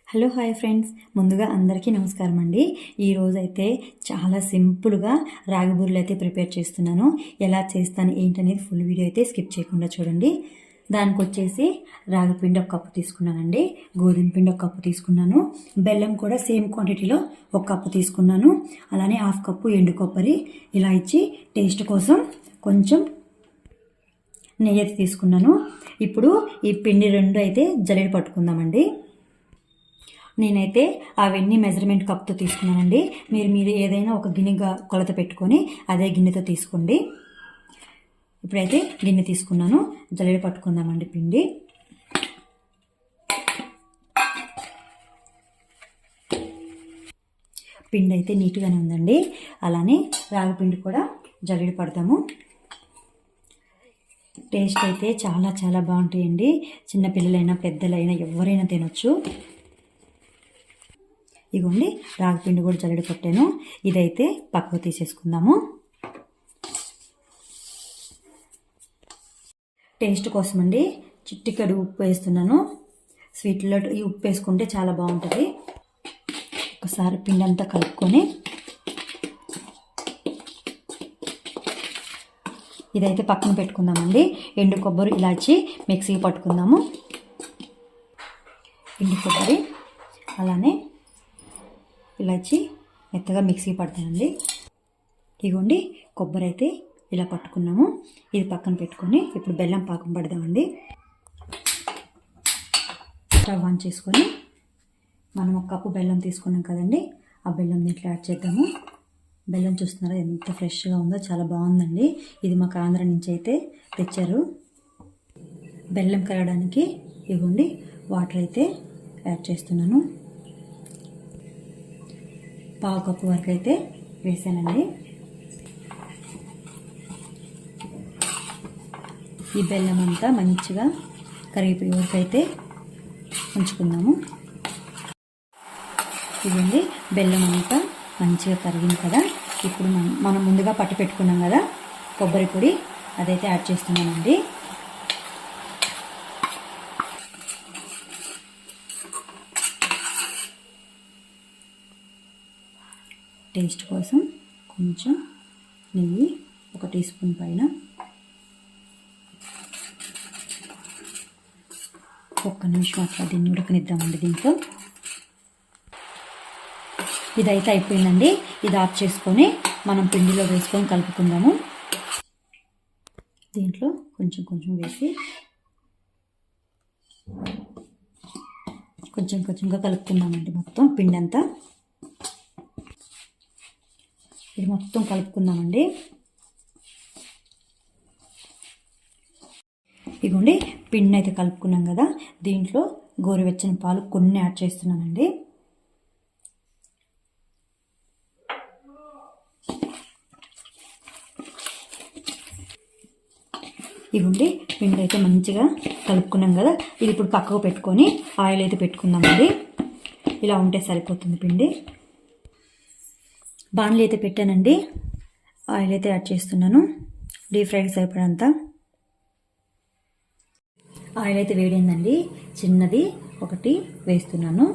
Hello hi friends, ముందుగా అందరికీ నమస్కారం అండి. ఈరోజైతే చాలా సింపుల్గా రాగి బూరెలు అయితే ప్రిపేర్ చేస్తున్నాను. ఎలా చేస్తాను ఏంటనేది ఫుల్ వీడియో అయితే స్కిప్ చేయకుండా చూడండి. దానికి వచ్చేసి రాగి పిండి ఒక కప్పు తీసుకున్నానండి, గోధుమ పిండి ఒక కప్పు తీసుకున్నాను, బెల్లం కూడా సేమ్ క్వాంటిటీలో ఒక కప్పు తీసుకున్నాను, అలానే హాఫ్ కప్పు ఎండు కొబ్బరి, ఇలా ఇచ్చి టేస్ట్ కోసం కొంచెం నెయ్యి అయితే తీసుకున్నాను. ఇప్పుడు ఈ పిండి రెండు అయితే జల్లెడ పట్టుకుందామండి. నేనైతే అవన్నీ మెజర్మెంట్ కప్తో తీసుకున్నానండి. మీరు ఏదైనా ఒక గిన్నెగా కొలత పెట్టుకొని అదే గిన్నెతో తీసుకోండి. ఇప్పుడైతే గిన్నె తీసుకున్నాను, జల్లెడ పట్టుకుందామండి పిండి. పిండి అయితే నీట్గానే ఉందండి. అలానే రాగి పిండి కూడా జల్లెడ పడతాము. టేస్ట్ అయితే చాలా చాలా బాగుంటాయండి. చిన్నపిల్లలైనా పెద్దలైనా ఎవరైనా తినొచ్చు. ఇగోండి రాగి పిండి కూడా జల్లెడ పట్టాను. ఇదైతే పక్కకు తీసేసుకుందాము. టేస్ట్ కోసం అండి చిట్టికడు ఉప్పు వేస్తున్నాను. స్వీట్లో ఈ ఉప్పు వేసుకుంటే చాలా బాగుంటుంది. ఒకసారి పిండి అంతా కలుపుకొని ఇదైతే పక్కన పెట్టుకుందామండి. ఎండు కొబ్బరి ఇలాచి మిక్సీ పట్టుకుందాము. ఎండు కొబ్బరి అలానే ఇలాచి మెత్తగా మిక్సీ పడతానండి. ఇగోండి కొబ్బరి అయితే ఇలా పట్టుకున్నాము. ఇది పక్కన పెట్టుకొని ఇప్పుడు బెల్లం పాకం పడదామండి. స్టవ్ ఆన్ చేసుకొని మనం ఒక కప్పు బెల్లం తీసుకున్నాం కదండి, ఆ బెల్లం దీంట్లో యాడ్ చేద్దాము. బెల్లం చూస్తున్నారా ఎంత ఫ్రెష్గా ఉందో, చాలా బాగుందండి. ఇది మాకు ఆంధ్ర నుంచి అయితే తెచ్చారు. బెల్లం కరగడానికి ఇవ్వండి వాటర్ అయితే యాడ్ చేస్తున్నాను. పావు కప్పు వరకు అయితే వేసానండి. ఈ బెల్లం అంతా మంచిగా కరిగిపోయే వరకు అయితే ఉంచుకుందాము. ఇదండి బెల్లం అంతా మంచిగా కరిగింది కదా. ఇప్పుడు మనం ముందుగా పట్టి పెట్టుకున్నాం కదా కొబ్బరి పొడి, అదైతే యాడ్ చేస్తున్నానండి. టేస్ట్ కోసం కొంచెం నెయ్యి, 1 టీ స్పూన్ పైన, ఒక్క నిమిషం అట్లా దీన్ని ఉడకనిద్దామండి. దీంట్లో ఇదైతే అయిపోయిందండి. ఇది ఆఫ్ చేసుకొని మనం పిండిలో వేసుకొని కలుపుకుందాము. దీంట్లో కొంచెం కొంచెం వేసి కొంచెం కొంచెంగా కలుపుకుందామండి. మొత్తం పిండి అంతా ఇది మొత్తం కలుపుకుందామండి. ఇదిగోండి పిండి అయితే కలుపుకున్నాం కదా, దీంట్లో గోరువెచ్చని పాలు కొన్ని యాడ్ చేస్తున్నానండి. ఇదిగోండి పిండి అయితే మంచిగా కలుపుకున్నాం కదా, ఇది ఇప్పుడు పక్కకు పెట్టుకొని ఆయిల్ అయితే పెట్టుకుందామండి. ఇలా ఉంటే సరిపోతుంది పిండి. బాణలి అయితే పెట్టానండి, ఆయిల్ అయితే యాడ్ చేస్తున్నాను. డీప్ ఫ్రైకి సరిపడంత ఆయిల్ అయితే వేడైందండి. చిన్నది ఒకటి వేస్తున్నాను.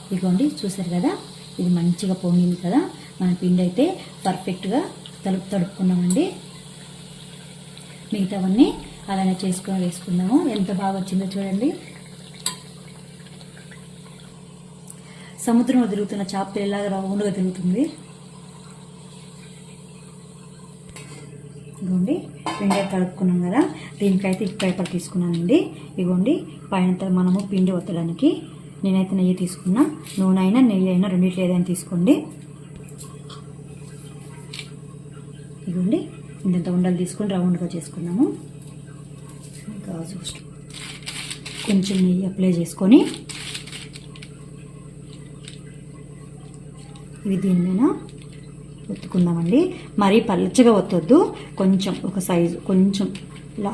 ఇదిగోండి చూసారు కదా, ఇది మంచిగా పొంగింది కదా. మన పిండి అయితే పర్ఫెక్ట్గా తడుపుకున్నామండి. మిగతావన్నీ అలానే చేసుకొని వేసుకుందాము. ఎంత బాగా వచ్చిందో చూడండి. సముద్రంలో తిరుగుతున్న చేప ఎలాగా రౌండ్గా తిరుగుతుంది. ఇదిగోండి పిండి తడుపుకున్నాం కదా, దీనికైతే పేపర్ తీసుకున్నానండి. ఇదిగోండి పైన మనము పిండి ఒత్తడానికి నేనైతే నెయ్యి తీసుకున్నా. నూనె అయినా నెయ్యి అయినా రెండిట్లో ఏదైనా తీసుకోండి. ఇదిగోండి ఇంత ఉండలు తీసుకొని రౌండ్గా చేసుకున్నాము. కొంచెం నెయ్యి అప్లై చేసుకొని ఇవి దీని మీద ఒత్తుకుందామండి. మరీ పల్చగా ఒత్తొద్దు, కొంచెం ఒక సైజు, కొంచెం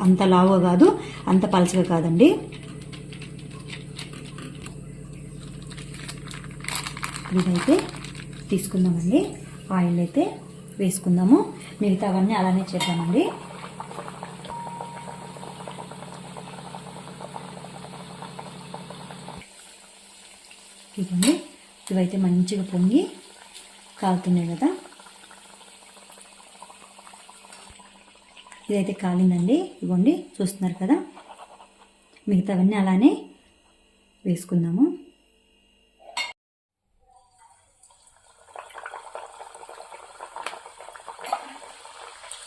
అంత లావుగా కాదు అంత పలచగా కాదండి. ఇదైతే తీసుకుందామండి. ఆయిల్ అయితే వేసుకుందాము. మిగతా అవన్నీ అలానే చేద్దామండి. ఇవ్వండి, ఇవైతే మంచిగా పొంగి కాలుతున్నాయి కదా. ఇదైతే కాలిందండి. ఇవ్వండి, చూస్తున్నారు కదా. మిగతావన్నీ అలానే వేసుకుందాము.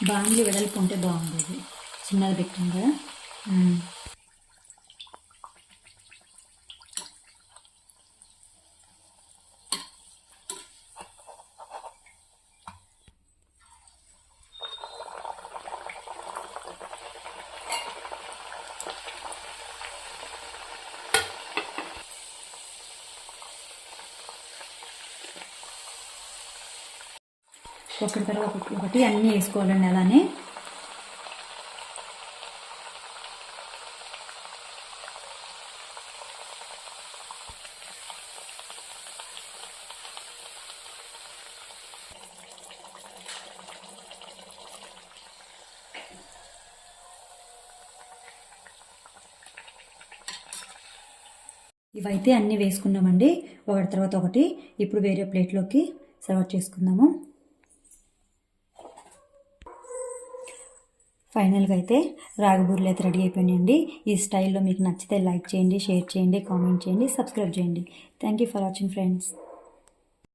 బాండ్లీ వెడల్పు ఉంటే బాగుండేది, చిన్నది పెట్టాం కదా. ఒకటి తర్వాత ఒకటి అన్నీ వేసుకోవాలండి అలానే. ఇవైతే అన్నీ వేసుకున్నామండి, ఒకటి తర్వాత ఒకటి. ఇప్పుడు వేరే ప్లేట్లోకి సర్వ్ చేసుకుందాము. ఫైనల్గా అయితే రాగి బూరెలు అయితే రెడీ అయిపోయినాయండి. ఈ స్టైల్లో మీకు నచ్చితే లైక్ చేయండి, షేర్ చేయండి, కామెంట్ చేయండి, సబ్స్క్రైబ్ చేయండి. Thank you for watching friends.